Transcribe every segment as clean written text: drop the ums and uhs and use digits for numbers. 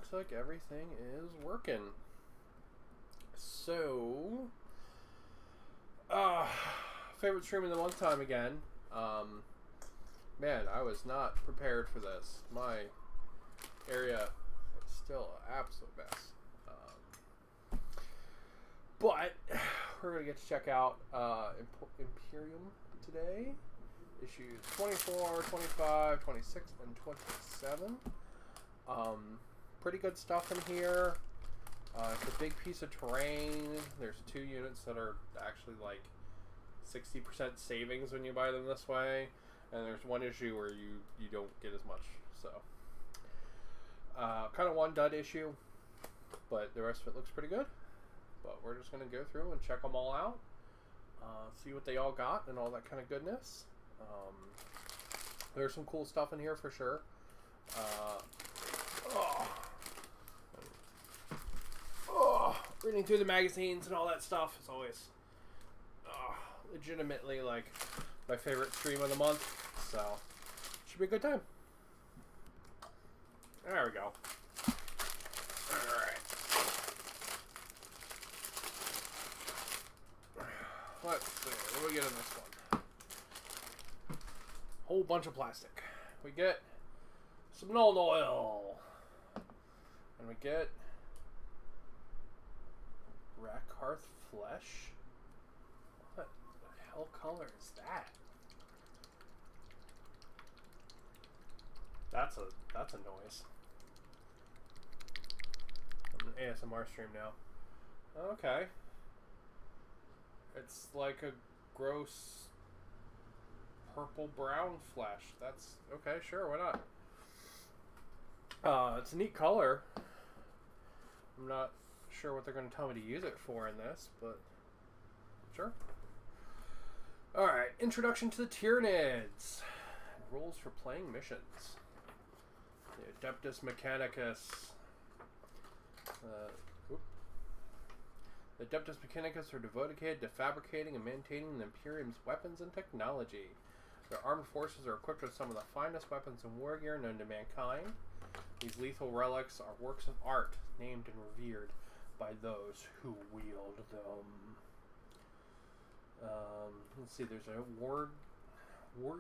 looks like everything is working. So, favorite stream of the month time again. Man, I was not prepared for this. My area is still an absolute mess. But we're going to get to check out Imperium today. Issues 24, 25, 26, and 27. Pretty good stuff in here. It's a big piece of terrain. There's 2 units that are actually like 60% savings when you buy them this way. And there's 1 issue where you don't get as much. So, kind of 1 dud issue. But the rest of it looks pretty good. But we're just going to go through and check them all out. See what they all got and all that kind of goodness. There's some cool stuff in here for sure. Reading through the magazines and all that stuff is always legitimately like my favorite stream of the month. So, should be a good time. There we go. Alright. Let's see. What do we get in this one? Whole bunch of plastic. We get some Nuln Oil. And we get Rakarth Flesh. What the hell color is that? That's a noise. I'm an ASMR stream now. Okay. It's like a gross purple brown flesh. That's okay, sure, why not? It's a neat color. I'm not sure what they're going to tell me to use it for in this, but sure. Alright, introduction to the Tyranids. Rules for playing missions. The Adeptus Mechanicus. The Adeptus Mechanicus are devoted to fabricating and maintaining the Imperium's weapons and technology. Their armed forces are equipped with some of the finest weapons and war gear known to mankind. These lethal relics are works of art, named and revered by those who wield them. Let's see, there's a war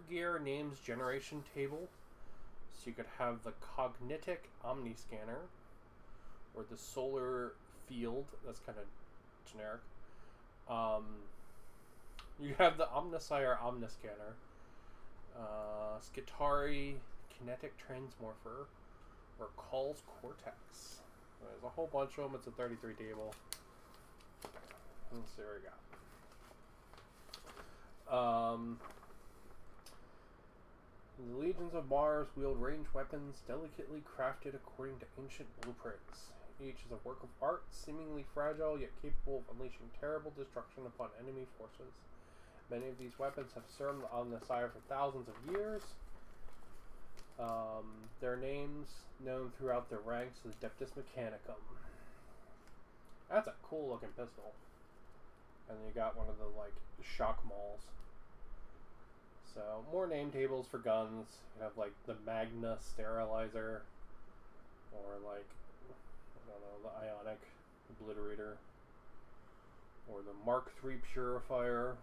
gear names generation table. So you could have the Cognitic Omni Scanner, or the Solar Field. That's kind of generic. You have the Omnisire Omniscanner, Skitari Kinetic Transmorpher, or Call's Cortex. There's a whole bunch of them. It's a 33 table. Let's see what we got. The Legions of Mars wield ranged weapons delicately crafted according to ancient blueprints. Each is a work of art, seemingly fragile yet capable of unleashing terrible destruction upon enemy forces. Many of these weapons have served on the sire for thousands of years. Their names known throughout their ranks as Adeptus Mechanicum. That's a cool looking pistol. And you got one of the like shock mauls. So more name tables for guns. You have like the Magna Sterilizer, or like I don't know, the Ionic Obliterator, or the Mark III Purifier.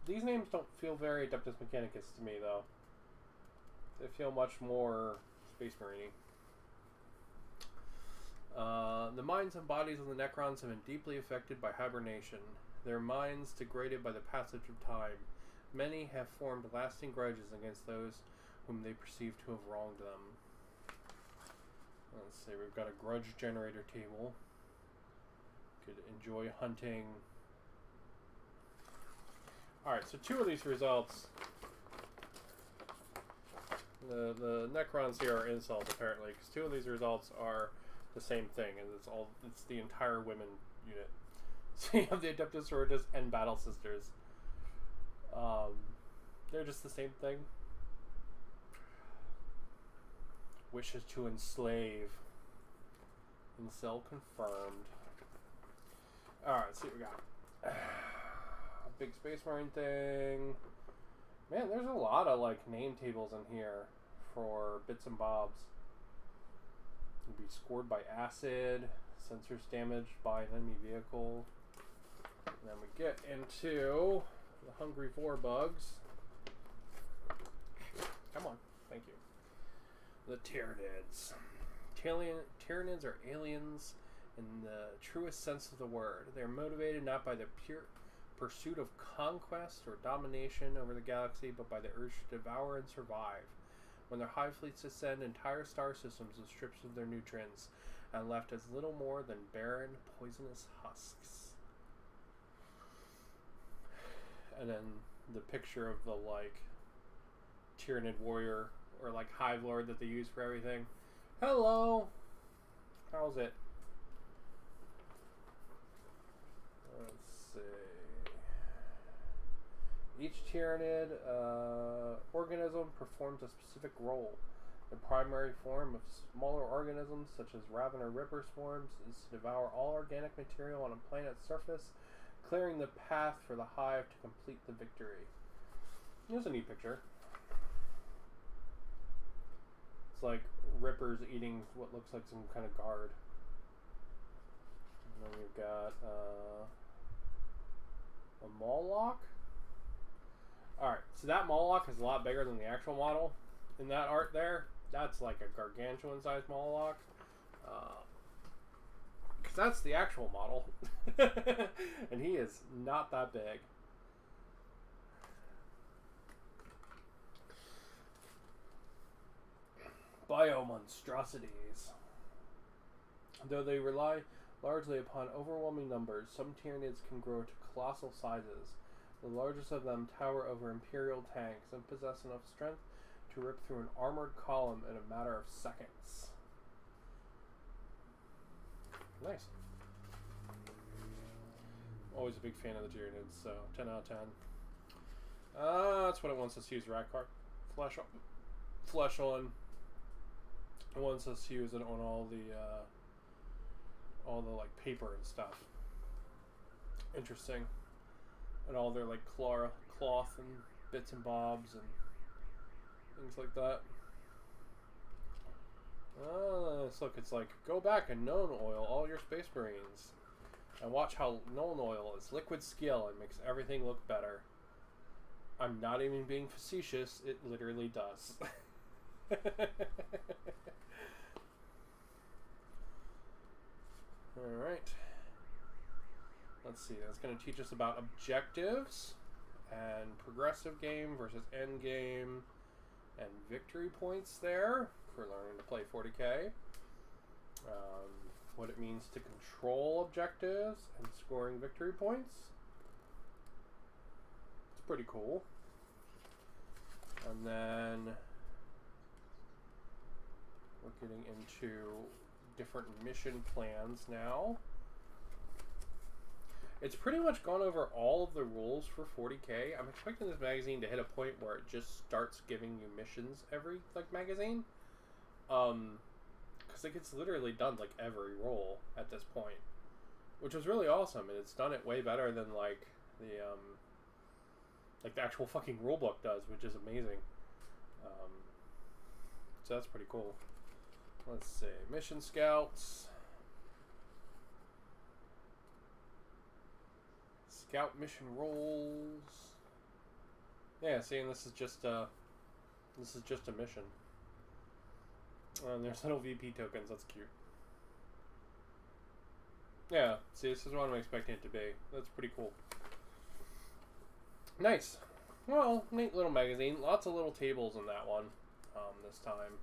These names don't feel very Adeptus Mechanicus to me though. They feel much more Space Marine-y. The minds and bodies of the Necrons have been deeply affected by hibernation. Their minds degraded by the passage of time. Many have formed lasting grudges against those whom they perceive to have wronged them. Let's see, we've got a grudge generator table. Could enjoy hunting. Alright, so 2 of these results. The Necrons here are insults apparently, because 2 of these results are the same thing, and it's the entire women unit. So you have the Adeptus Sororitas and Battle Sisters. They're just the same thing. Wishes to enslave. Incel confirmed. Alright, let's see what we got. A big Space Marine thing. Man, there's a lot of like name tables in here for bits and bobs. You'll be scored by acid, sensors damaged by an enemy vehicle. And then we get into the hungry vorbugs. Come on, thank you. The Tyranids. Tyranids are aliens in the truest sense of the word. They are motivated not by the pure pursuit of conquest or domination over the galaxy, but by the urge to devour and survive. When their hive fleets ascend, entire star systems are stripped of their nutrients and left as little more than barren, poisonous husks. And then the picture of the, like, Tyranid warrior, or, like, hive lord that they use for everything. Hello! How's it? Let's see. Each Tyranid organism performs a specific role. The primary form of smaller organisms, such as raven or ripper swarms, is to devour all organic material on a planet's surface, clearing the path for the hive to complete the victory. Here's a neat picture. It's like rippers eating what looks like some kind of guard. And then we've got a Moloch. Alright, so that Moloch is a lot bigger than the actual model in that art there. That's like a gargantuan sized Moloch. Because that's the actual model. And he is not that big. Biomonstrosities. Though they rely largely upon overwhelming numbers, some Tyranids can grow to colossal sizes. The largest of them tower over imperial tanks and possess enough strength to rip through an armored column in a matter of seconds. Nice. Always a big fan of the Tyranids, so 10 out of 10. That's what it wants us to use Radcar. Flesh on. It wants us to use it on all the like paper and stuff. Interesting. And all their like cloth and bits and bobs and things like that. Look, it's like, go back and known oil all your Space Marines. And watch how known oil is liquid skill and makes everything look better. I'm not even being facetious, it literally does. Alright. Let's see, that's going to teach us about objectives and progressive game versus end game and victory points there for learning to play 40k. What it means to control objectives and scoring victory points. It's pretty cool. And then we're getting into different mission plans now. It's pretty much gone over all of the rules for 40k. I'm expecting this magazine to hit a point where it just starts giving you missions every magazine. Because it gets literally done like every role at this point, which was really awesome, and it's done it way better than like the actual fucking rulebook does, which is amazing. So that's pretty cool. Let's see, mission scouts, scout mission roles. Yeah, see, and this is just a mission. And there's little VP tokens. That's cute. Yeah, see, this is what I'm expecting it to be. That's pretty cool. Nice. Well, neat little magazine. Lots of little tables in that one this time.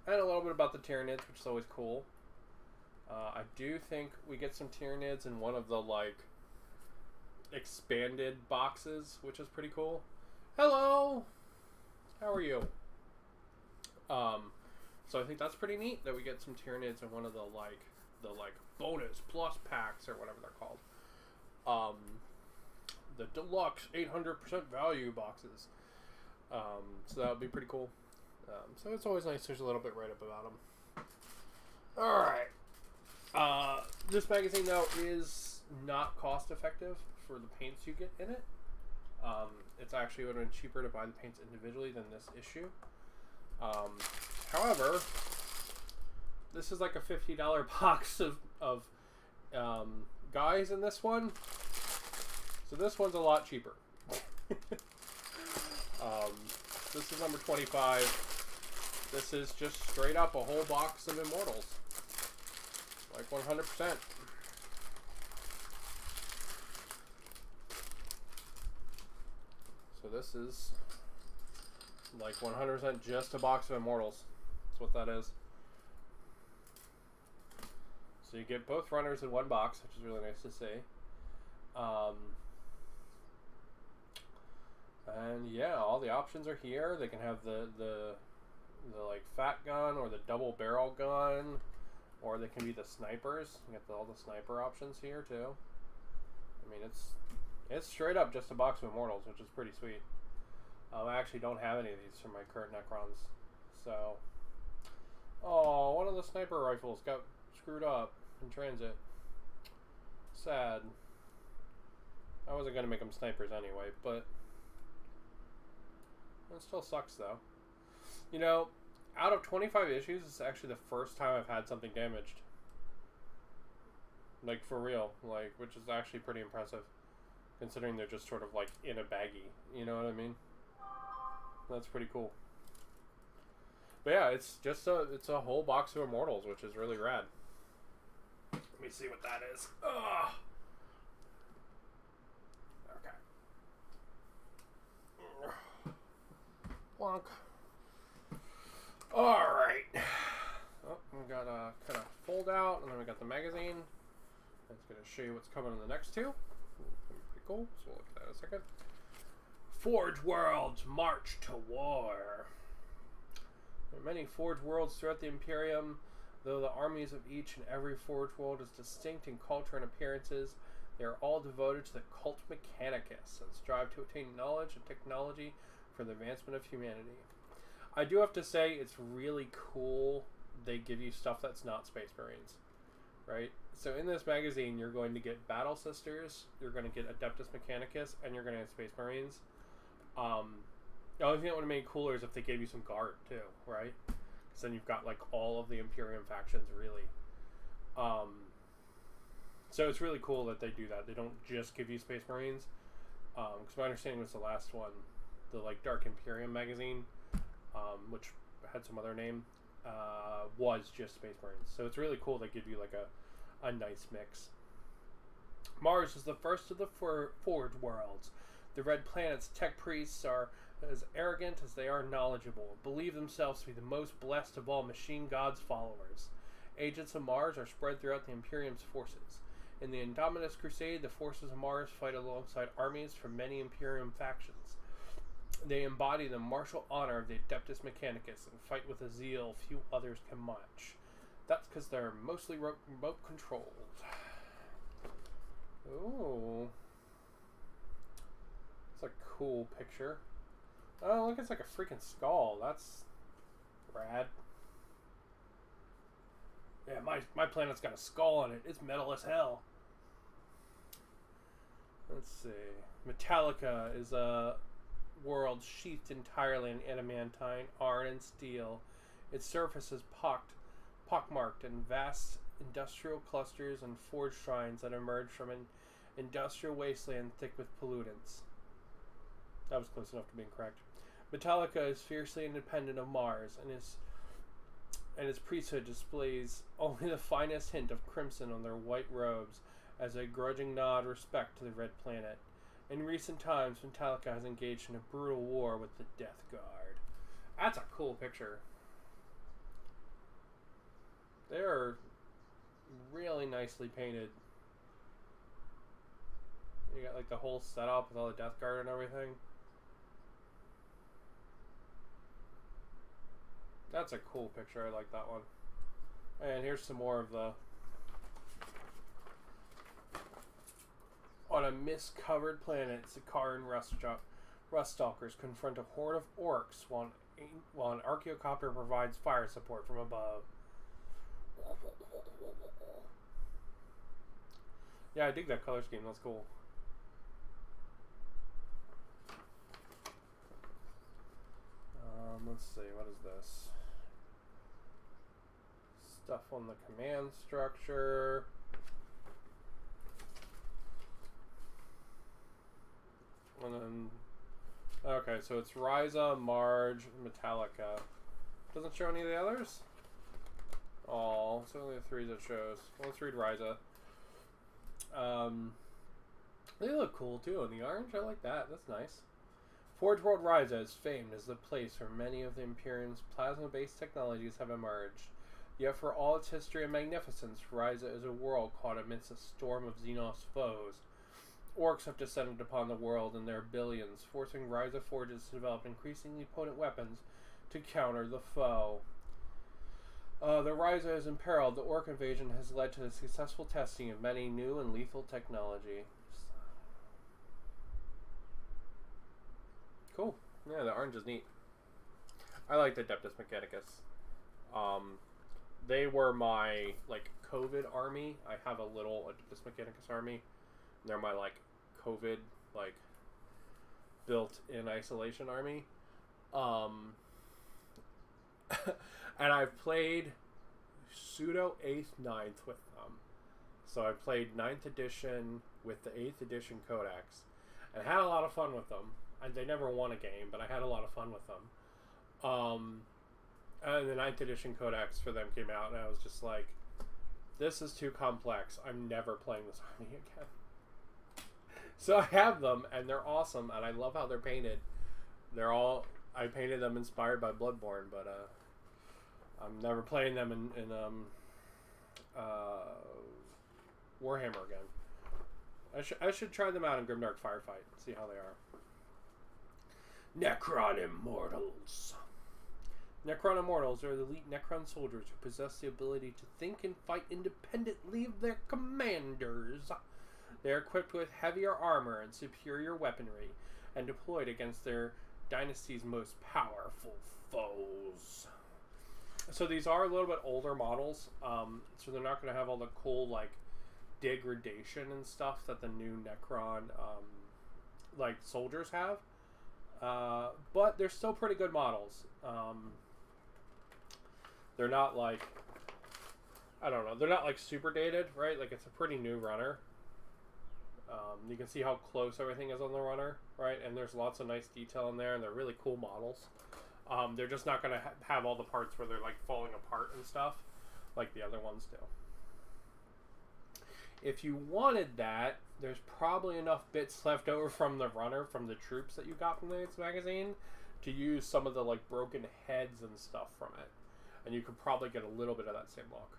And a little bit about the Tyranids, which is always cool. I do think we get some Tyranids in one of the, like, expanded boxes, which is pretty cool. Hello! How are you? So I think that's pretty neat that we get some Tyranids in one of the bonus plus packs or whatever they're called. The deluxe 800% value boxes. So that would be pretty cool. So it's always nice. There's a little bit right up about them. All right. This magazine though is not cost effective for the paints you get in it. It's actually would have been cheaper to buy the paints individually than this issue. However, this is like a $50 box of guys in this one. So this one's a lot cheaper. This is number 25. This is just straight up a whole box of Immortals. Like 100%. So this is like 100% just a box of Immortals. That's what that is. So you get both runners in one box, which is really nice to see. And yeah, all the options are here. They can have the like fat gun or the double barrel gun, or they can be the snipers. You get all the sniper options here too. I mean, it's straight up just a box of Immortals, which is pretty sweet. I actually don't have any of these for my current Necrons. So, oh, one of the sniper rifles got screwed up in transit. Sad. I wasn't going to make them snipers anyway, but it still sucks though. You know, out of 25 issues, it's actually the first time I've had something damaged. Like, for real. Like, which is actually pretty impressive. Considering they're just sort of like in a baggie. You know what I mean? That's pretty cool. But yeah, it's a whole box of Immortals, which is really rad. Let me see what that is. Ugh. Okay. Plonk. Alright. Oh, we got a kind of fold out, and then we got the magazine. That's going to show you what's coming in the next two. Pretty cool. So we'll look at that in a second. Forge Worlds March to War. There are many Forge Worlds throughout the Imperium. Though the armies of each and every Forge World is distinct in culture and appearances, they are all devoted to the cult Mechanicus and strive to attain knowledge and technology for the advancement of humanity. I do have to say, it's really cool they give you stuff that's not Space Marines, right? So in this magazine, you're going to get Battle Sisters, you're going to get Adeptus Mechanicus, and you're going to get Space Marines. The only thing that would have made it cooler is if they gave you some Guard, too, right? Because then you've got, like, all of the Imperium factions, really. So it's really cool that they do that. They don't just give you Space Marines. Because my understanding was the last one, the, like, Dark Imperium magazine, which had some other name, was just Space Marines. So it's really cool they give you, like, a nice mix. Mars is the first of the Forge Worlds. The Red Planet's tech priests are as arrogant as they are knowledgeable, believe themselves to be the most blessed of all machine gods' followers. Agents of Mars are spread throughout the Imperium's forces. In the Dominus Crusade, the forces of Mars fight alongside armies from many Imperium factions. They embody the martial honor of the Adeptus Mechanicus and fight with a zeal few others can match. That's because they're mostly remote controlled. Ooh. It's a cool picture. Oh, look, it's like a freaking skull. That's rad. Yeah, my planet's got a skull on it. It's metal as hell. Let's see. Metallica is a world sheathed entirely in adamantine, iron, and steel. Its surface is pockmarked in vast industrial clusters and forge shrines that emerge from an industrial wasteland thick with pollutants. That was close enough to being correct. Metallica is fiercely independent of Mars, and its priesthood displays only the finest hint of crimson on their white robes as a grudging nod respect to the Red Planet. In recent times, Metallica has engaged in a brutal war with the Death Guard. That's a cool picture. They're really nicely painted. You got like the whole setup with all the Death Guard and everything. That's a cool picture. I like that one. And here's some more of the... On a mist-covered planet, Sakaar and Ruststalkers confront a horde of orcs while an archaeocopter provides fire support from above. Yeah, I dig that color scheme. That's cool. Let's see. What is this? stuff on the command structure. And then, okay, so it's Ryza, Marge, Metallica. Doesn't show any of the others? Oh, it's only the 3 that shows. Well, let's read Ryza. They look cool too in the orange. I like that. That's nice. Forge World Ryza is famed as the place where many of the Imperium's plasma-based technologies have emerged. Yet for all its history and magnificence, Ryza is a world caught amidst a storm of Xenos foes. Orcs have descended upon the world in their billions, forcing Ryza forges to develop increasingly potent weapons to counter the foe. The Ryza is imperiled. The Orc invasion has led to the successful testing of many new and lethal technology. Cool. Yeah, the orange is neat. I like the Adeptus Mechanicus. They were my, like, COVID army. I have a little Adeptus Mechanicus army. They're my, like, COVID, like, built-in isolation army. And I've played pseudo 8th, 9th with them. So I played 9th edition with the 8th edition codex. And had a lot of fun with them. And they never won a game, but I had a lot of fun with them. And the 9th edition codex for them came out, and I was just like, this is too complex. I'm never playing this army again. So I have them, and they're awesome, and I love how they're painted. I painted them inspired by Bloodborne, but I'm never playing them in Warhammer again. I should try them out in Grimdark Firefight, see how they are. Necron Immortals. Necron Immortals are the elite Necron soldiers who possess the ability to think and fight independently of their commanders. They are equipped with heavier armor and superior weaponry, and deployed against their dynasty's most powerful foes. So these are a little bit older models, so they're not going to have all the cool, like, degradation and stuff that the new Necron, like, soldiers have. But they're still pretty good models. They're not like, I don't know, they're not like super dated, right? Like, it's a pretty new runner. You can see how close everything is on the runner, right? And there's lots of nice detail in there, and they're really cool models. They're just not going to have all the parts where they're like falling apart and stuff like the other ones do. If you wanted that, there's probably enough bits left over from the runner, from the troops that you got from the 8th magazine, to use some of the like broken heads and stuff from it. And you could probably get a little bit of that same look.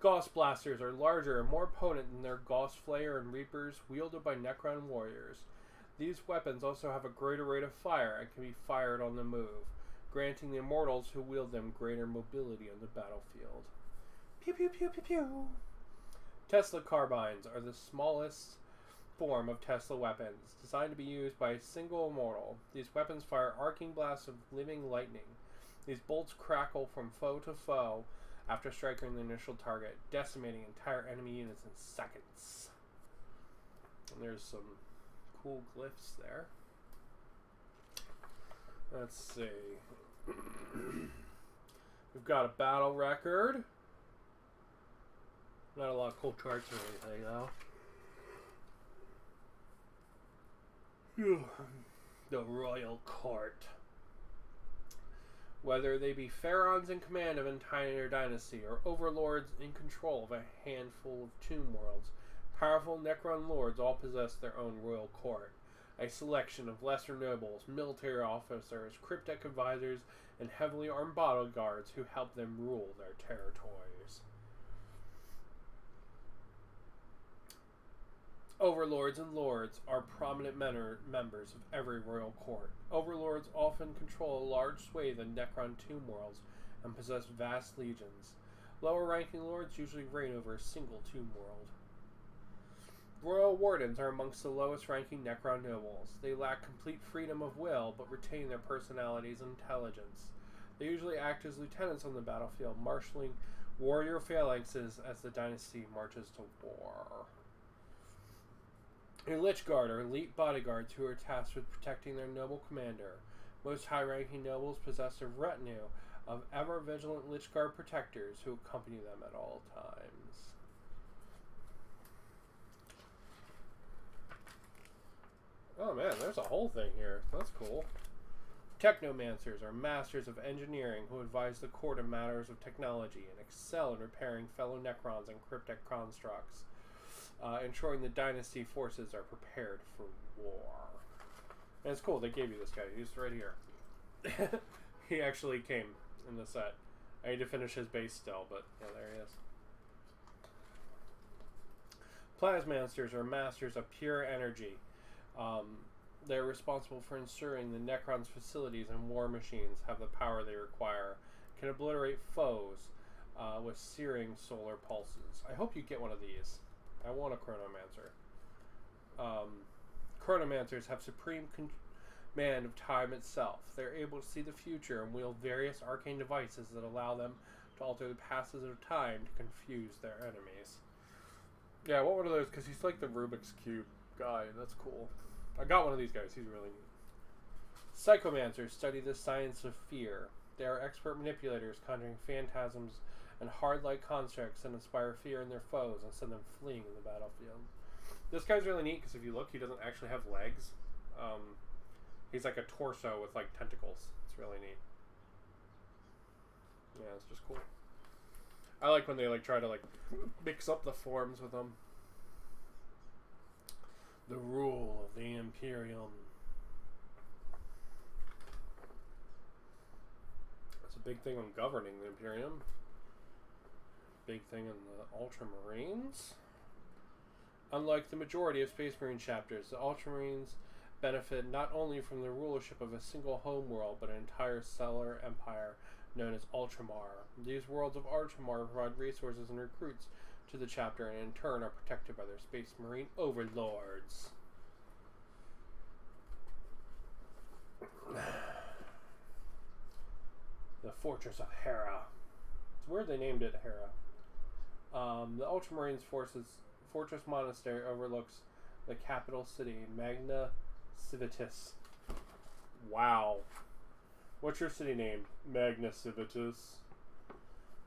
Gauss blasters are larger and more potent than their Gauss Flayer and Reapers wielded by Necron warriors. These weapons also have a greater rate of fire and can be fired on the move, granting the immortals who wield them greater mobility on the battlefield. Pew pew pew pew pew. Tesla carbines are the smallest form of Tesla weapons, designed to be used by a single immortal. These weapons fire arcing blasts of living lightning. These bolts crackle from foe to foe after striking the initial target, decimating entire enemy units in seconds. And there's some cool glyphs there. Let's see. We've got a battle record. Not a lot of cool charts or anything, though. The Royal Court. Whether they be pharaohs in command of an entire dynasty or overlords in control of a handful of tomb worlds, powerful Necron lords all possess their own royal court, a selection of lesser nobles, military officers, cryptic advisors, and heavily armed bodyguards who help them rule their territories. Overlords and lords are prominent members of every royal court. Overlords often control a large swathe of Necron tomb worlds and possess vast legions. Lower-ranking lords usually reign over a single tomb world. Royal wardens are amongst the lowest-ranking Necron nobles. They lack complete freedom of will, but retain their personalities and intelligence. They usually act as lieutenants on the battlefield, marshalling warrior phalanxes as the dynasty marches to war. A Lich Guard are elite bodyguards who are tasked with protecting their noble commander. Most high-ranking nobles possess a retinue of ever-vigilant Lich Guard protectors who accompany them at all times. Oh man, there's a whole thing here. That's cool. Technomancers are masters of engineering who advise the court in matters of technology and excel in repairing fellow Necrons and cryptic constructs, ensuring the dynasty forces are prepared for war. And it's cool, they gave you this guy. He's right here. He actually came in the set. I need to finish his base still, but yeah, there he is. Plasmasters are masters of pure energy. They're responsible for ensuring the Necron's facilities and war machines have the power they require, can obliterate foes with searing solar pulses. I hope you get one of these. I want a Chronomancer. Chronomancers have supreme command of time itself. They're able to see the future and wield various arcane devices that allow them to alter the passage of time to confuse their enemies. Yeah, I want one of those because he's like the Rubik's Cube guy. That's cool. I got one of these guys. He's really neat. Psychomancers study the science of fear. They are expert manipulators, conjuring phantasms and hard-like constructs that inspire fear in their foes and send them fleeing in the battlefield. This guy's really neat because if you look, he doesn't actually have legs. He's like a torso with like tentacles. It's really neat. Yeah, it's just cool. I like when they like try to like mix up the forms with them. The rule of the imperium. That's a big thing on governing the imperium. Big thing in the Ultramarines. Unlike the majority of Space Marine chapters, the Ultramarines benefit not only from the rulership of a single homeworld, but an entire stellar empire known as Ultramar. These worlds of Ultramar provide resources and recruits to the chapter, and in turn are protected by their Space Marine overlords. The Fortress of Hera. It's weird they named it Hera. The Ultramarines Fortress Monastery overlooks the capital city, Magna Civitas. Wow. What's your city named? Magna Civitas.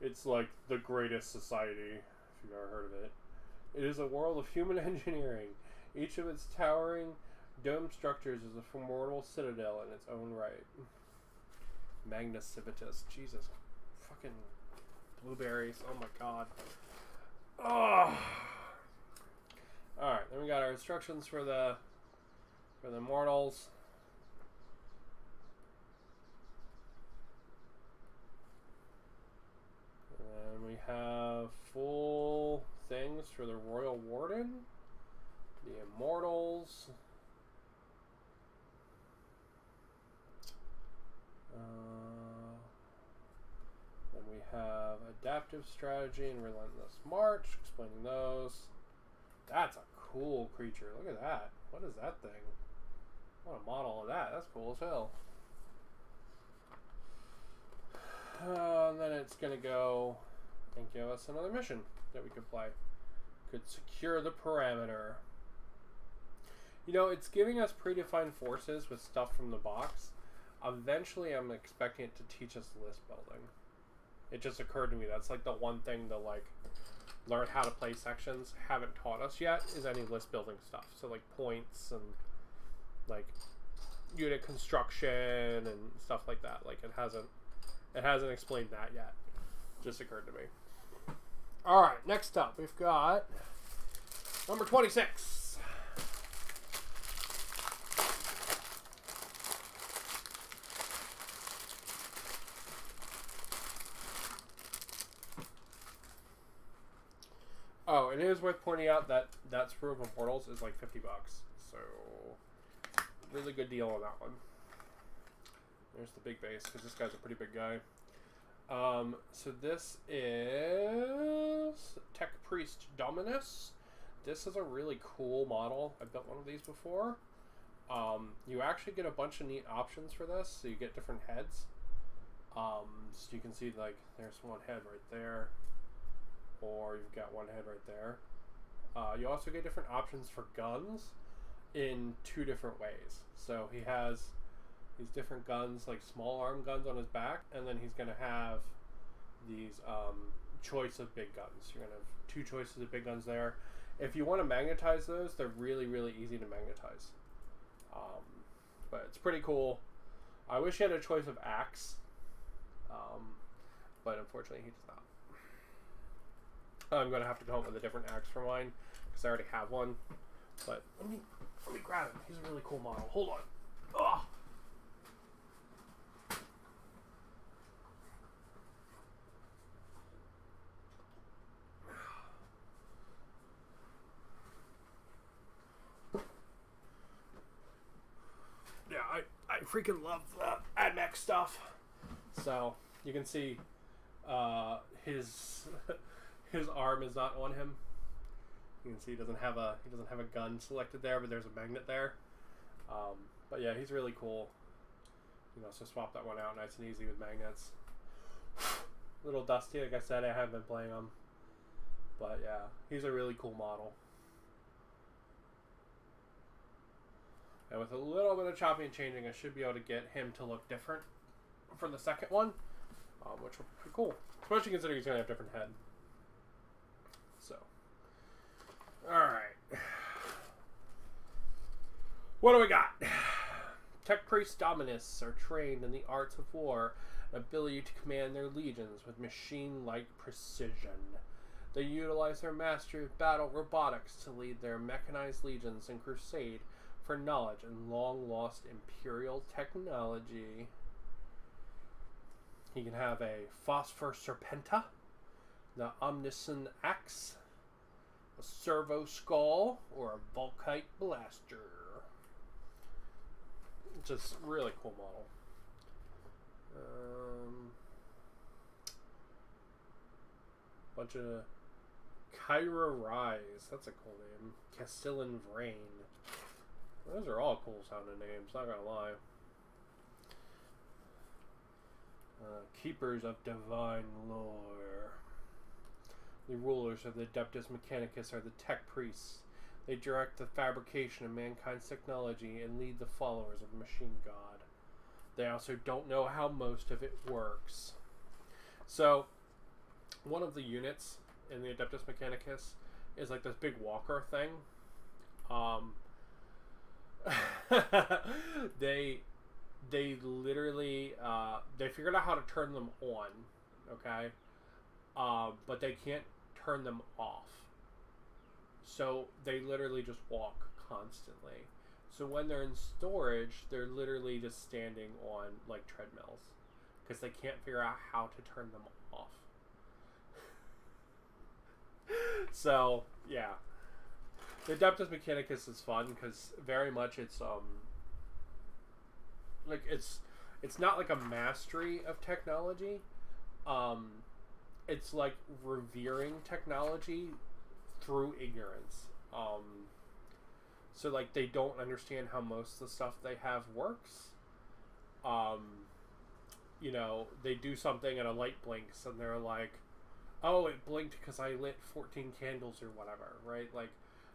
It's like the greatest society, if you've ever heard of it. It is a world of human engineering. Each of its towering dome structures is a formidable citadel in its own right. Magna Civitas. Jesus. Fucking blueberries. Oh my god. Oh. Alright, then we got our instructions for the Immortals. And we have full things for the Royal Warden, the Immortals. Then we have Adaptive Strategy and Relentless March, explaining those. That's a cool creature. Look at that. What is that thing? I want a model of that. That's cool as hell. And then it's going to go and give us another mission that we could play. Could secure the perimeter. You know, it's giving us predefined forces with stuff from the box. Eventually, I'm expecting it to teach us list building. It just occurred to me that's like the one thing to like learn how to play sections haven't taught us yet is any list building stuff. So like points and like unit construction and stuff like that. Like it hasn't explained that yet. Just occurred to me. All right, next up we've got number 26. Oh, and it is worth pointing out that that Sprue of Immortals is like $50. So, really good deal on that one. There's the big base, because this guy's a pretty big guy. So this is Tech Priest Dominus. This is a really cool model. I've built one of these before. You actually get a bunch of neat options for this. So you get different heads. So you can see, like, there's one head right there. Or you've got one head right there. You also get different options for guns in two different ways. So he has these different guns, like small arm guns on his back, and then he's going to have these choice of big guns. You're going to have 2 choices of big guns there. If you want to magnetize those, they're really, really easy to magnetize. But it's pretty cool. I wish he had a choice of axe, but unfortunately he does not. I'm going to have to come up with a different axe for mine because I already have one. But let me grab him. He's a really cool model. Hold on. Ugh. Yeah, I freaking love AdMech stuff. So you can see his arm is not on him. You can see he doesn't have a gun selected there, but there's a magnet there. But yeah, he's really cool. You know, so swap that one out nice and easy with magnets. A little dusty, like I said, I haven't been playing him. But yeah, he's a really cool model. And with a little bit of chopping and changing, I should be able to get him to look different for the second one, which will be pretty cool. Especially considering he's going to have a different head. So, alright. What do we got? Tech Priest Dominus are trained in the arts of war and ability to command their legions with machine-like precision. They utilize their mastery of battle robotics to lead their mechanized legions in crusade for knowledge and long-lost imperial technology. He can have a Phosphor Serpenta, the Omniscient Axe, a Servo Skull, or a Volkite Blaster. Just really cool model. Bunch of Kyra Rise. That's a cool name. Castillan Vrain. Those are all cool sounding names, not gonna lie. Keepers of Divine Lore. The rulers of the Adeptus Mechanicus are the Tech Priests. They direct the fabrication of mankind's technology and lead the followers of the Machine God. They also don't know how most of it works. So, one of the units in the Adeptus Mechanicus is like this big walker thing. They literally they figured out how to turn them on, okay, but they can't turn them off. So they literally just walk constantly. So when they're in storage, they're literally just standing on like treadmills because they can't figure out how to turn them off. So yeah, the Adeptus Mechanicus is fun because very much it's like it's not like a mastery of technology. It's like revering technology through ignorance. So like they don't understand how most of the stuff they have works. You know, they do something and a light blinks and they're like, oh, it blinked because I lit 14 candles or whatever, right? Like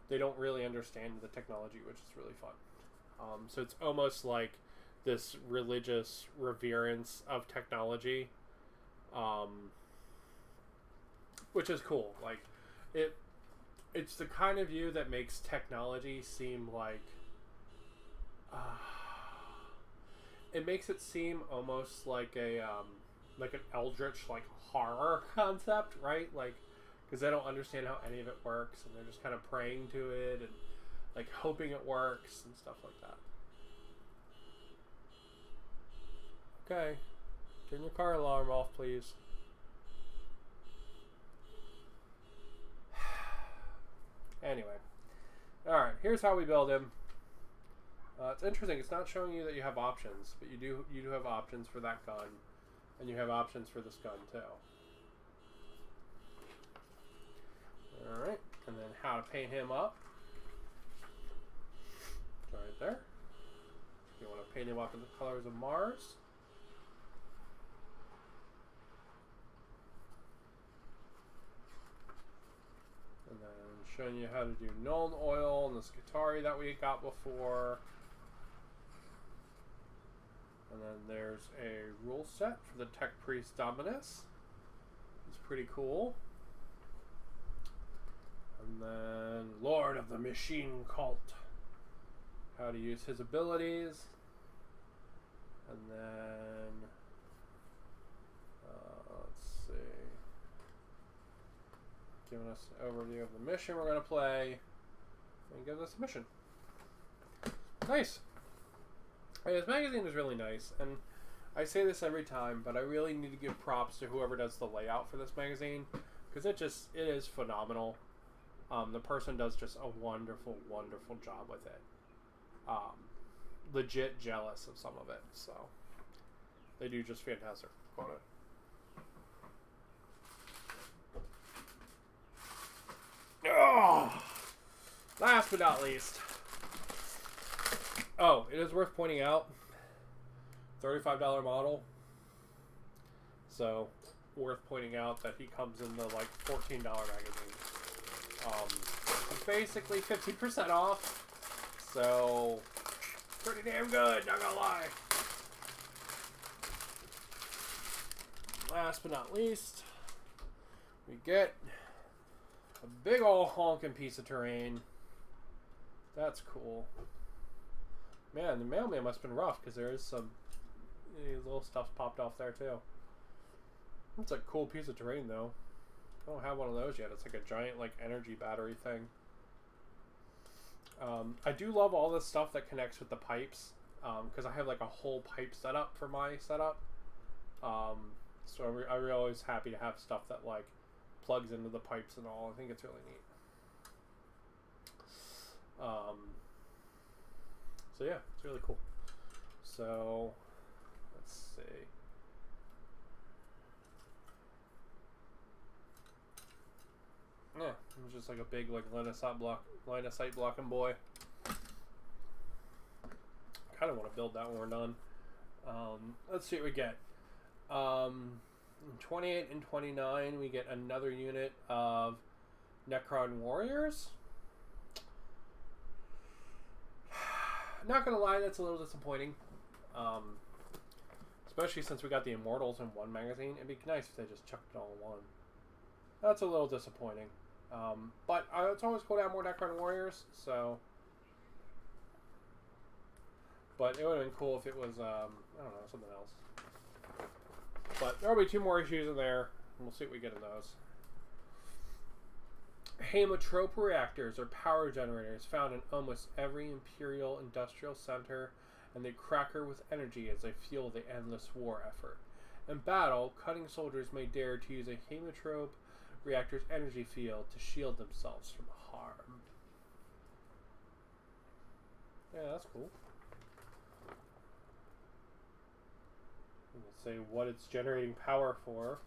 they don't really understand the technology, which is really fun. So it's almost like this religious reverence of technology, which is cool. Like it's the kind of view that makes technology seem like it makes it seem almost like a like an eldritch like horror concept, right? Like because they don't understand how any of it works and they're just kind of praying to it and like hoping it works and stuff like that. Okay, turn your car alarm off, please. Anyway, alright, here's how we build him. It's interesting, it's not showing you that you have options, but you do have options for that gun, and you have options for this gun too. Alright, and then how to paint him up. It's right there. You want to paint him up in the colors of Mars. And then showing you how to do Nuln Oil and the Skitarii that we got before. And then there's a rule set for the Tech Priest Dominus. It's pretty cool. And then Lord of the Machine Cult. How to use his abilities. And then let's see. Giving us an overview of the mission we're going to play. And gives us a mission. Nice. Hey, this magazine is really nice, and I say this every time, but I really need to give props to whoever does the layout for this magazine, because it is phenomenal. The person does just a wonderful, wonderful job with it. Legit jealous of some of it, so they do just fantastic on it. Oh! Last but not least. Oh, it is worth pointing out, $35 model. So, worth pointing out that he comes in the like $14 magazine. It's basically 50% off. So, pretty damn good, not gonna lie. Last but not least, we get a big ol' honking piece of terrain. That's cool. Man, the mailman must have been rough, because there is some little stuff popped off there too. It's a cool piece of terrain though. I don't have one of those yet. It's like a giant like energy battery thing. I do love all this stuff that connects with the pipes, because I have like a whole pipe setup for my setup. So I'm always happy to have stuff that like plugs into the pipes and all. I think it's really neat. So yeah, it's really cool. So let's see. Yeah, it's just like a big like line of sight blocking boy. Kind of want to build that when we're done. Let's see what we get. In 28 and 29, we get another unit of Necron warriors. Not gonna lie, that's a little disappointing. Especially since we got the Immortals in one magazine. It'd be nice if they just chucked it all in one. That's a little disappointing. But it's always cool to have more Necron warriors, so. But it would have been cool if it was, I don't know, something else. But there'll be 2 more issues in there, and we'll see what we get in those. Hematrope reactors are power generators found in almost every Imperial industrial center, and they crackle with energy as they fuel the endless war effort. In battle, cunning soldiers may dare to use a Hematrope reactor's energy field to shield themselves from harm. Yeah, that's cool. We'll say what it's generating power for.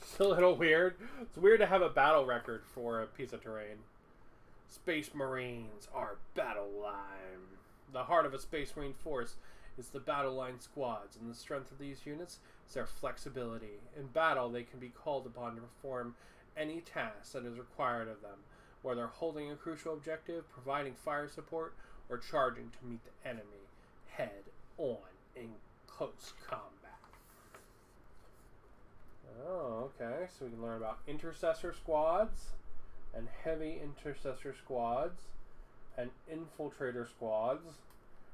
It's a little weird. It's weird to have a battle record for a piece of terrain. Space Marines are battle line. The heart of a Space Marine force is the battle line squads, and the strength of these units is their flexibility. In battle, they can be called upon to perform any task that is required of them, whether holding a crucial objective, providing fire support, or charging to meet the enemy head on in close combat. Oh, okay. So we can learn about intercessor squads and heavy intercessor squads and infiltrator squads.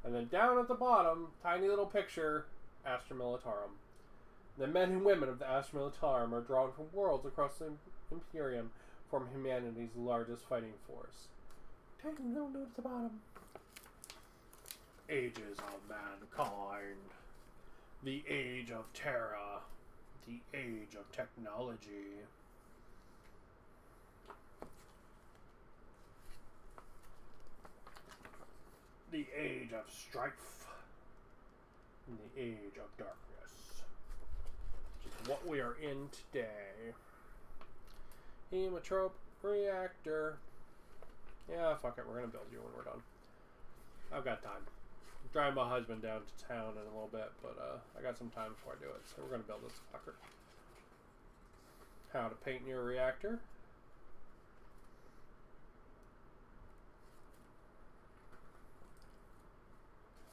And then down at the bottom, tiny little picture, Astra Militarum. The men and women of the Astra Militarum are drawn from worlds across the Imperium, form humanity's largest fighting force. Tiny little note at the bottom. Ages of mankind. The age of Terra. The age of technology. The age of strife. And the age of darkness. Which is what we are in today. Hematrope reactor. Yeah, fuck it. We're going to build you when we're done. I've got time. I'm driving my husband down to town in a little bit, but I got some time before I do it, so we're going to build this fucker. How to paint your reactor.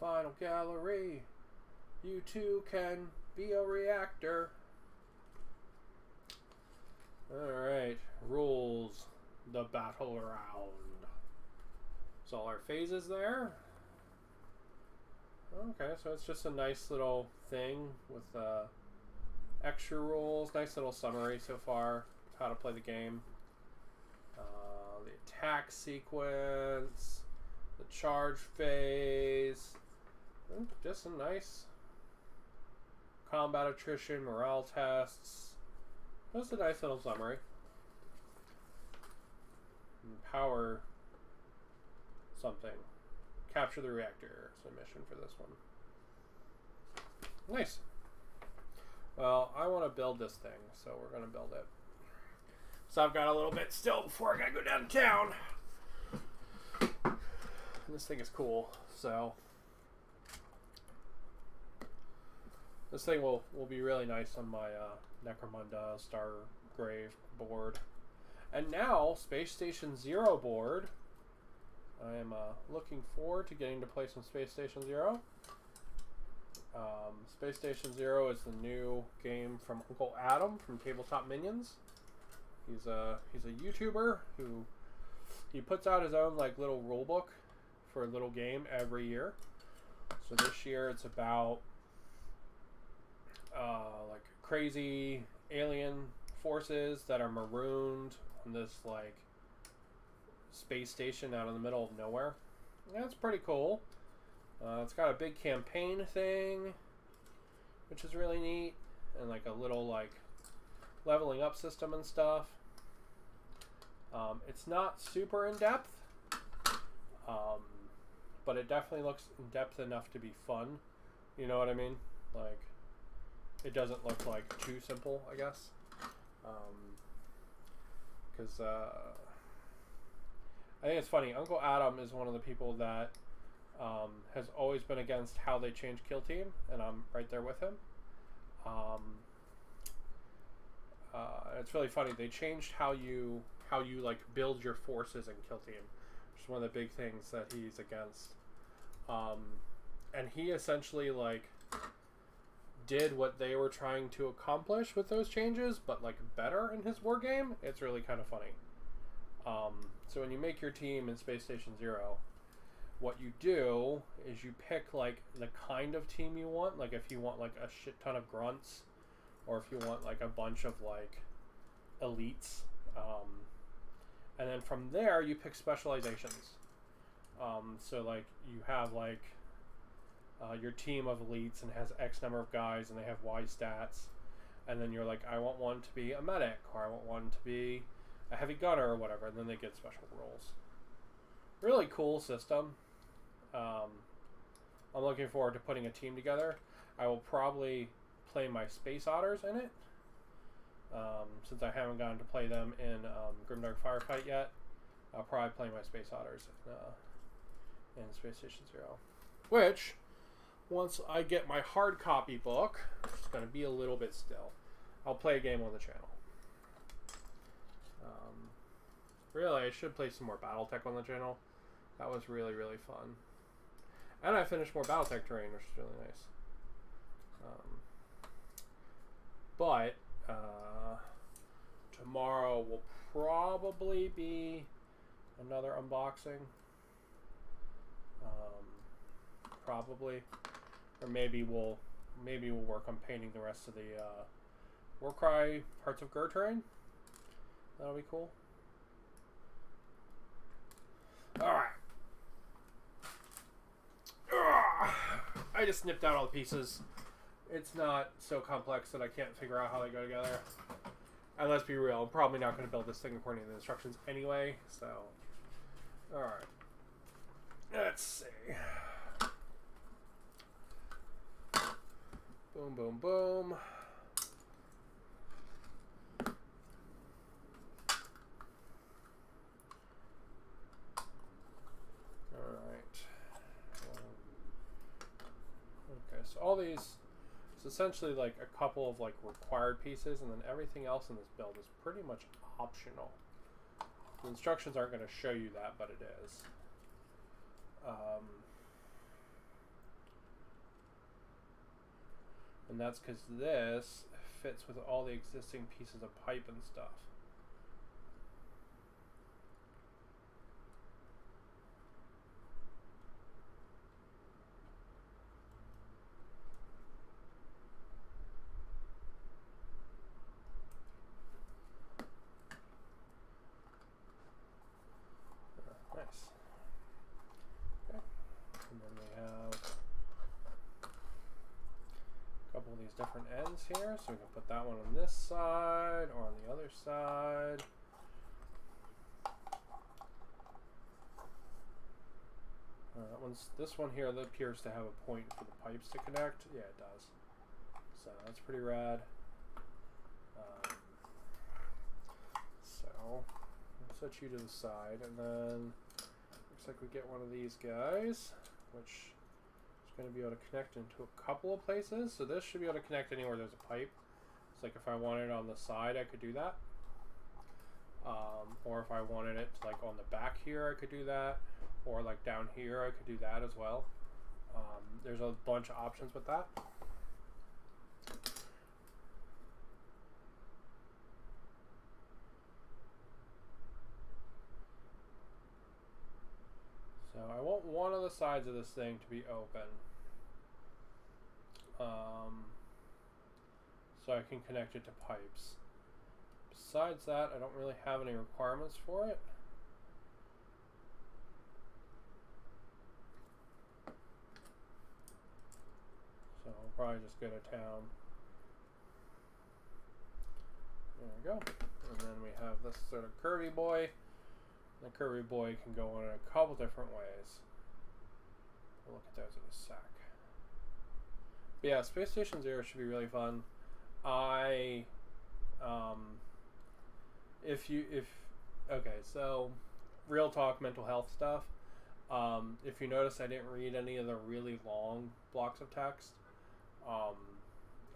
Final gallery. You too can be a reactor. Alright, rules. The battle round. So all our phases there. Okay, so it's just a nice little thing with extra rules. Nice little summary so far of how to play the game. The attack sequence, the charge phase. Just a nice combat attrition, morale tests. Just a nice little summary. And power something. Capture the reactor. It's a mission for this one. Nice. Well, I want to build this thing, so we're going to build it. So I've got a little bit still before I got to go downtown. And this thing is cool, so this thing will be really nice on my Necromunda Stargrave board. And now, Space Station Zero board. I am looking forward to getting to play some Space Station Zero. Space Station Zero is the new game from Uncle Adam from Tabletop Minions. He's a YouTuber who he puts out his own like little rule book for a little game every year. So this year it's about like crazy alien forces that are marooned on this like space station out in the middle of nowhere. Yeah, it's pretty cool. It's got a big campaign thing, which is really neat, and like a little like leveling up system and stuff. It's not super in depth, but it definitely looks in depth enough to be fun. You know what I mean? Like, it doesn't look like too simple, I guess. Because I think it's funny. Uncle Adam is one of the people that has always been against how they change Kill Team, and I'm right there with him. It's really funny. They changed how you like build your forces in Kill Team, which is one of the big things that he's against. And he essentially like did what they were trying to accomplish with those changes, but like better in his war game. It's really kind of funny. So when you make your team in Space Station Zero, what you do is you pick like the kind of team you want. Like if you want like a shit ton of grunts, or if you want like a bunch of like elites, and then from there you pick specializations. So like you have like your team of elites and has X number of guys and they have Y stats, and then you're like, I want one to be a medic, or I want one to be a heavy gunner or whatever, and then they get special roles. Really cool system. I'm looking forward to putting a team together. I will probably play my Space Otters in it, since I haven't gotten to play them in Grimdark Firefight yet. I'll probably play my Space Otters in Space Station Zero, which once I get my hard copy book, it's going to be a little bit still, I'll play a game on the channel. Really, I should play some more Battletech on the channel. That was really, really fun. And I finished more Battletech terrain, which is really nice. But tomorrow will probably be another unboxing. Probably. Or maybe we'll work on painting the rest of the Warcry Hearts of Gur terrain. That'll be cool. Alright. I just snipped out all the pieces. It's not so complex that I can't figure out how they go together. And let's be real, I'm probably not going to build this thing according to the instructions anyway, so... Alright. Let's see. Boom, boom, boom. So all these, it's essentially like a couple of like required pieces, and then everything else in this build is pretty much optional. The instructions aren't going to show you that, but it is. And that's because this fits with all the existing pieces of pipe and stuff. Nice. Okay. And then we have a couple of these different ends here, so we can put that one on this side or on the other side. This one here that appears to have a point for the pipes to connect. Yeah, it does. So that's pretty rad. So I'll set you to the side, and then looks like we get one of these guys, which is going to be able to connect into a couple of places. So this should be able to connect anywhere there's a pipe. It's like if I wanted it on the side, I could do that. Or if I wanted it to, like on the back here, I could do that. Or like down here, I could do that as well. There's a bunch of options with that. So I want one of the sides of this thing to be open. So I can connect it to pipes. Besides that, I don't really have any requirements for it. So I'll probably just go to town. There we go. And then we have this sort of curvy boy. The curvy boy can go on in a couple different ways. We'll look at those in a sec. But yeah, Space Station Zero should be really fun. Okay, so real talk mental health stuff. If you notice, I didn't read any of the really long blocks of text.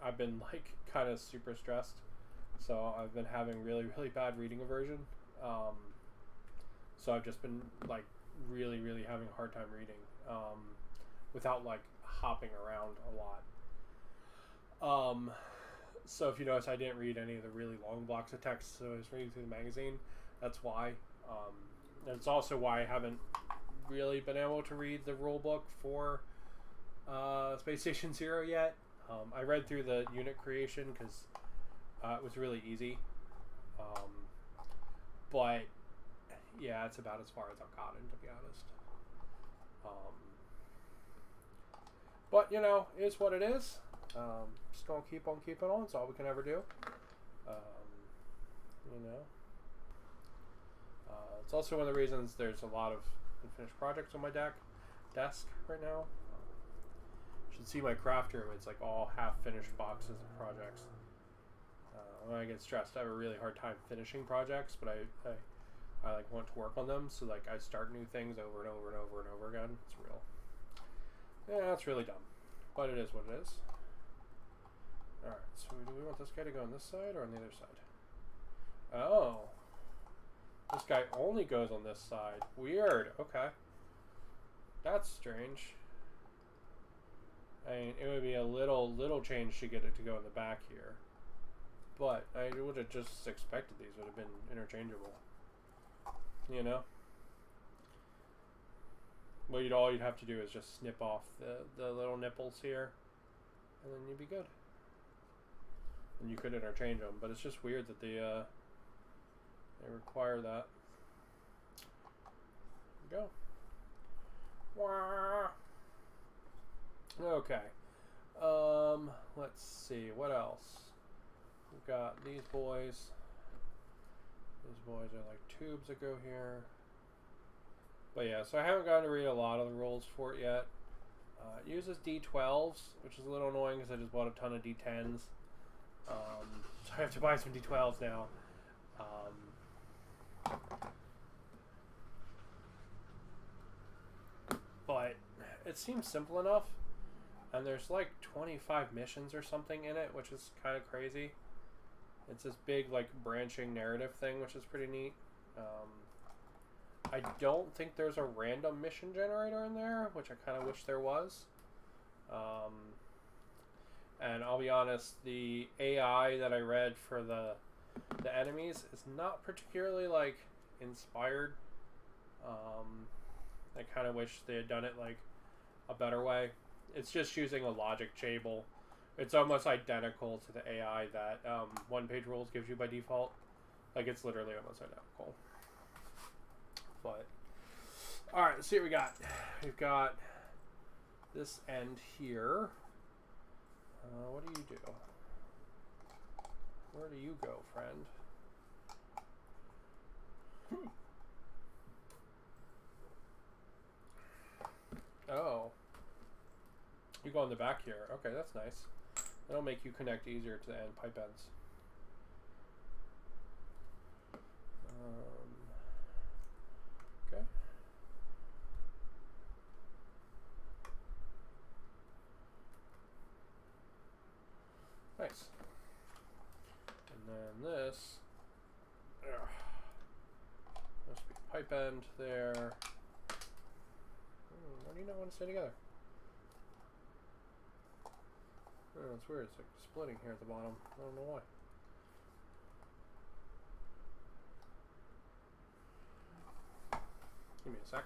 I've been like kind of super stressed, so I've been having really bad reading aversion. So I've just been like really having a hard time reading without like hopping around a lot. So if you notice, I didn't read any of the really long blocks of text, so I was reading through the magazine. That's why. And it's also why I haven't really been able to read the rule book for Space Station Zero yet. I read through the unit creation because it was really easy. But yeah, it's about as far as I've gotten, to be honest. But you know, it is what it is. Just gonna keep on keeping on. It's all we can ever do. You know. It's also one of the reasons there's a lot of unfinished projects on my desk right now. You should see my craft room. It's like all half-finished boxes of projects. When I get stressed, I have a really hard time finishing projects, but I like want to work on them, so like I start new things over and over and over and over again. It's real. Yeah, it's really dumb, but it is what it is. All right, so do we want this guy to go on this side or on the other side? Oh. This guy only goes on this side. Weird. Okay. That's strange. I mean, it would be a little change to get it to go in the back here. But I would have just expected these would have been interchangeable. You know? Well, all you'd have to do is just snip off the little nipples here. And then you'd be good. And you could interchange them. But it's just weird that they require that. There we go. Okay. Let's see. What else? We've got these boys. These boys are like tubes that go here. But yeah, so I haven't gotten to read a lot of the rules for it yet. It uses D12s, which is a little annoying because I just bought a ton of D10s. So I have to buy some D12s now. But it seems simple enough, and there's like 25 missions or something in it, which is kind of crazy. It's this big like branching narrative thing, which is pretty neat. I don't think there's a random mission generator in there, which I kind of wish there was. And I'll be honest, the AI that I read for the enemies is not particularly like inspired. I kind of wish they had done it like a better way. It's just using a logic table. It's almost identical to the AI that One Page Rules gives you by default. Like, it's literally almost identical. But, alright, let's see what we got. We've got this end here. What do you do? Where do you go, friend? Oh. You go on the back here. Okay, that's nice. That'll make you connect easier to the end pipe ends. Okay. Nice. And then this must be pipe end there. Why do you not want to stay together? Oh, it's weird. It's like splitting here at the bottom. I don't know why. Give me a sec.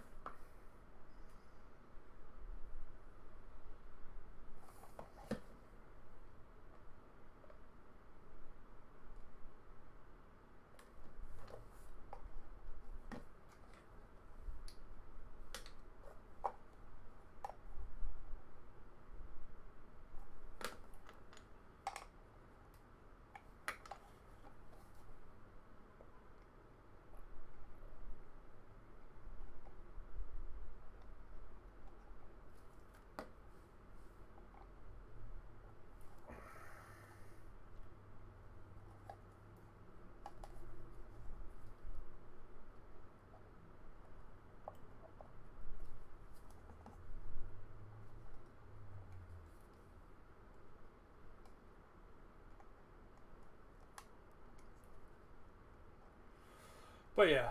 But yeah.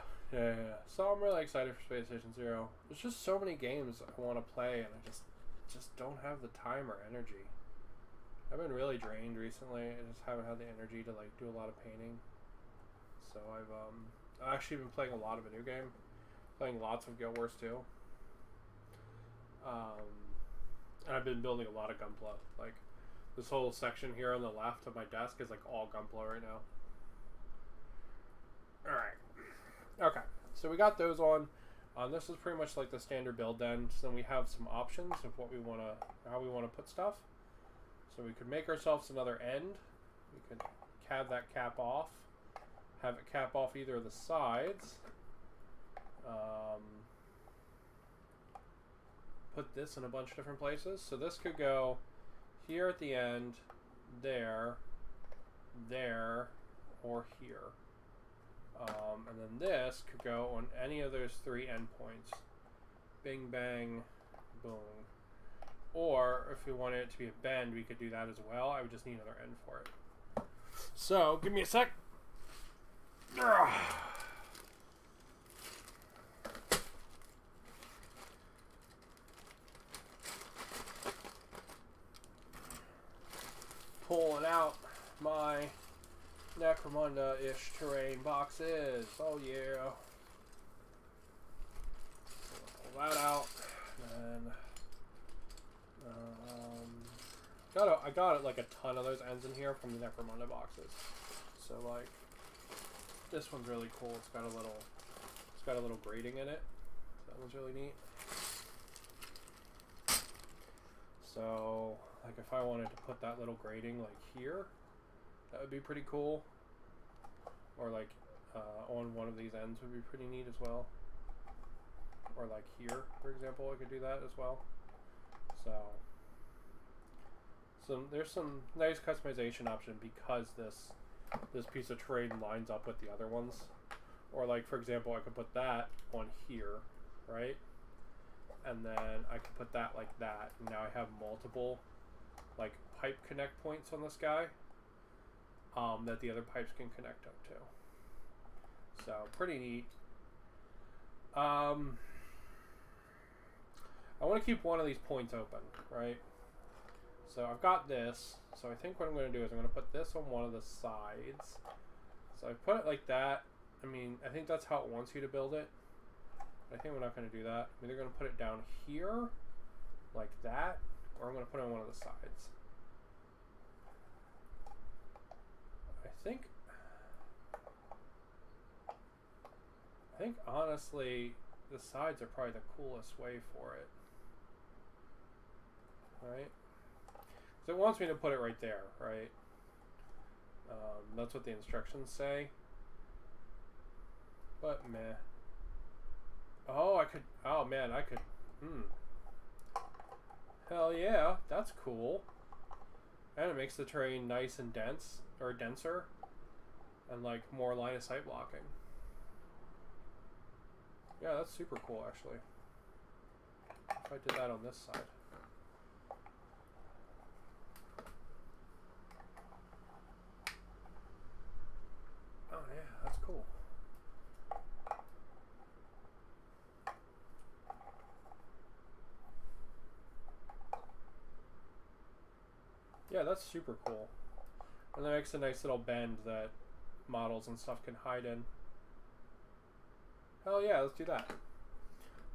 So I'm really excited for Space Station Zero. There's just so many games I want to play, and I just don't have the time or energy. I've been really drained recently. I just haven't had the energy to like do a lot of painting. So I've actually been playing a lot of a new game, playing lots of Guild Wars 2. And I've been building a lot of Gunpla. Like this whole section here on the left of my desk is like all Gunpla right now. All right. Okay, so we got those on. This is pretty much like the standard build then. So then we have some options of what we want to, how we want to put stuff. So we could make ourselves another end. We could have that cap off. Have it cap off either of the sides. Put this in a bunch of different places. So this could go here at the end, there, or here. And then this could go on any of those three endpoints. Bing, bang, boom. Or if we wanted it to be a bend, we could do that as well. I would just need another end for it. So, give me a sec. Pulling out my Necromunda-ish terrain boxes. Oh yeah. Pull that out. And I got like a ton of those ends in here from the Necromunda boxes. So like this one's really cool. It's got a little grating in it. That one's really neat. So like if I wanted to put that little grating like here, that would be pretty cool. Or like on one of these ends would be pretty neat as well. Or like here, for example, I could do that as well. So there's some nice customization option because this piece of terrain lines up with the other ones. Or like for example, I could put that on here, right? And then I could put that like that. And now I have multiple like pipe connect points on this guy. That the other pipes can connect up to. So, pretty neat. I want to keep one of these points open, right? So I've got this. So I think what I'm going to do is I'm going to put this on one of the sides. So I put it like that. I mean, I think that's how it wants you to build it. But I think we're not going to do that. I'm either going to put it down here, like that, or I'm going to put it on one of the sides. I think honestly, the sides are probably the coolest way for it. Right? So it wants me to put it right there, right? That's what the instructions say. But meh. Oh, I could. Oh man, I could. Hell yeah, that's cool. And it makes the terrain nice and dense, or denser, and like more line of sight blocking. Yeah, that's super cool actually. If I did that on this side. Oh yeah, that's cool. Yeah, that's super cool. And that makes a nice little bend that models and stuff can hide in. Hell yeah, let's do that.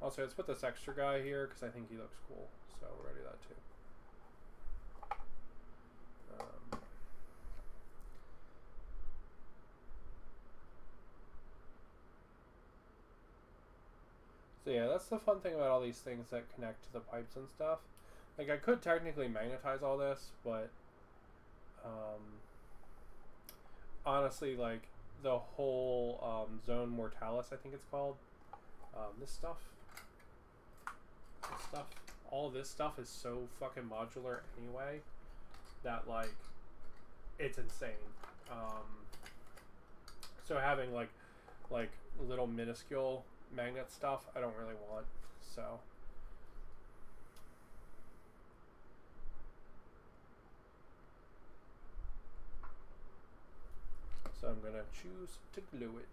Also, let's put this extra guy here because I think he looks cool. So we're going to do that too. So yeah, that's the fun thing about all these things that connect to the pipes and stuff. Like, I could technically magnetize all this, but honestly, like, the whole Zone Mortalis, I think it's called, this stuff, all of this stuff is so fucking modular anyway that, like, it's insane. So having, like little minuscule magnet stuff, I don't really want, so... So I'm going to choose to glue it.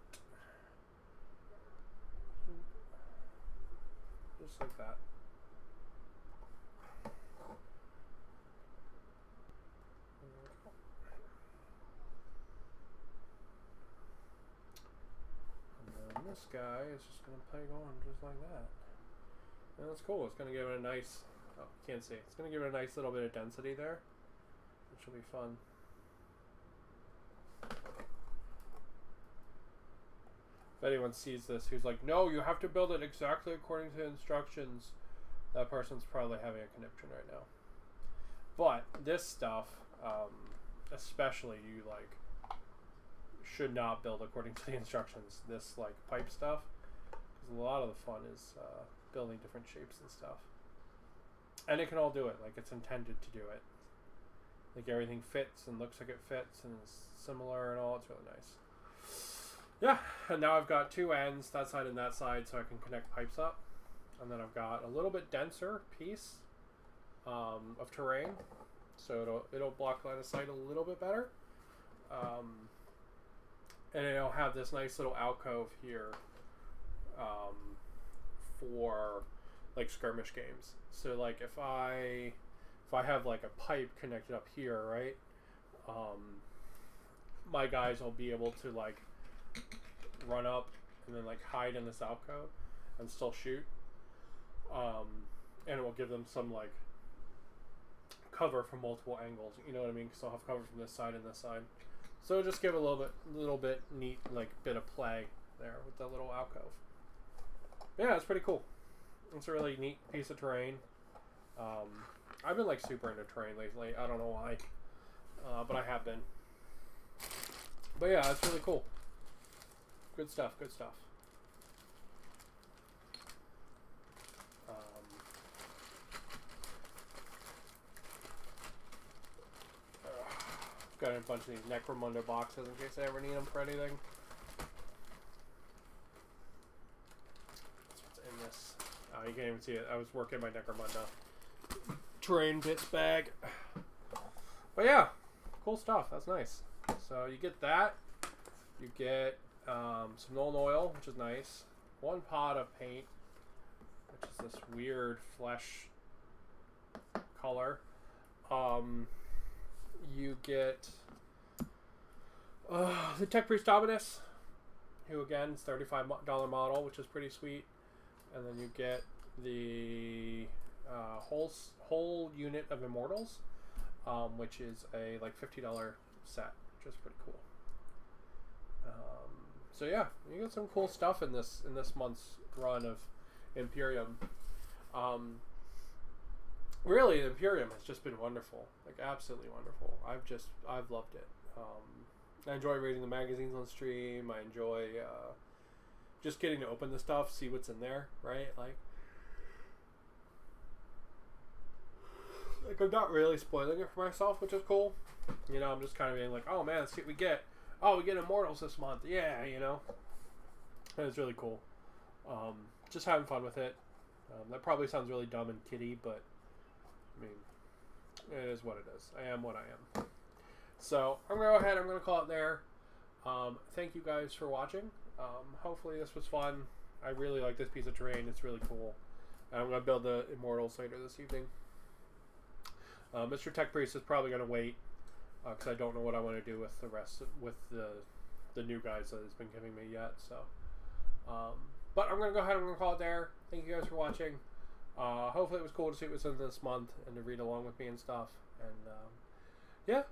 Just like that. And then this guy is just going to play on just like that. And that's cool. It's going to give it a nice... Oh, you can't see. It's going to give it a nice little bit of density there, which will be fun. If anyone sees this who's like, no, you have to build it exactly according to instructions, that person's probably having a conniption right now. But this stuff, especially, you like should not build according to the instructions. This like pipe stuff, because a lot of the fun is building different shapes and stuff. And it can all do it, like it's intended to do it. Like everything fits and looks like it fits and is similar and all. It's really nice. Yeah, and now I've got two ends, that side and that side, so I can connect pipes up. And then I've got a little bit denser piece of terrain, so it'll block line of sight a little bit better. And it'll have this nice little alcove here for like skirmish games. So like if I have like a pipe connected up here, right? My guys will be able to like run up and then like hide in this alcove and still shoot, and it will give them some like cover from multiple angles, you know what I mean, because they'll have cover from this side and this side, so it'll just give a little bit neat like bit of play there with the little alcove. But yeah, it's pretty cool. It's a really neat piece of terrain. I've been like super into terrain lately, I don't know why, but I have been. But yeah, it's really cool. Good stuff, good stuff. Got a bunch of these Necron boxes in case I ever need them for anything. That's what's in this. Oh, you can't even see it. I was working my Necron terrain bits bag. But yeah, cool stuff. That's nice. So you get that. You get some Nuln Oil, which is nice. One pot of paint, which is this weird flesh color. You get the Tech Priest Dominus, who again is $35 model, which is pretty sweet. And then you get the whole unit of Immortals, which is a like $50 set, which is pretty cool. So yeah, you get some cool stuff in this month's run of Imperium. Really, the Imperium has just been wonderful, like absolutely wonderful. I've loved it. I enjoy reading the magazines on stream. I enjoy just getting to open the stuff, see what's in there, right? Like I'm not really spoiling it for myself, which is cool. You know, I'm just kind of being like, oh man, let's see what we get. Oh, we get Immortals this month. Yeah, you know. And it's really cool. Just having fun with it. That probably sounds really dumb and kiddie, but I mean, it is what it is. I am what I am. So I'm going to go ahead. I'm going to call it there. Thank you guys for watching. Hopefully this was fun. I really like this piece of terrain. It's really cool. And I'm going to build the Immortals later this evening. Mr. Tech Priest is probably going to wait because I don't know what I want to do with the rest, with the new guys that he's been giving me yet. So, but I'm going to go ahead. I'm going to call it there. Thank you guys for watching. Hopefully it was cool to see what was in this month and to read along with me and stuff. And yeah,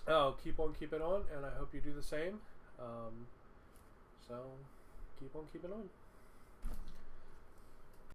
I'll keep on keeping on, and I hope you do the same. So keep on keeping on.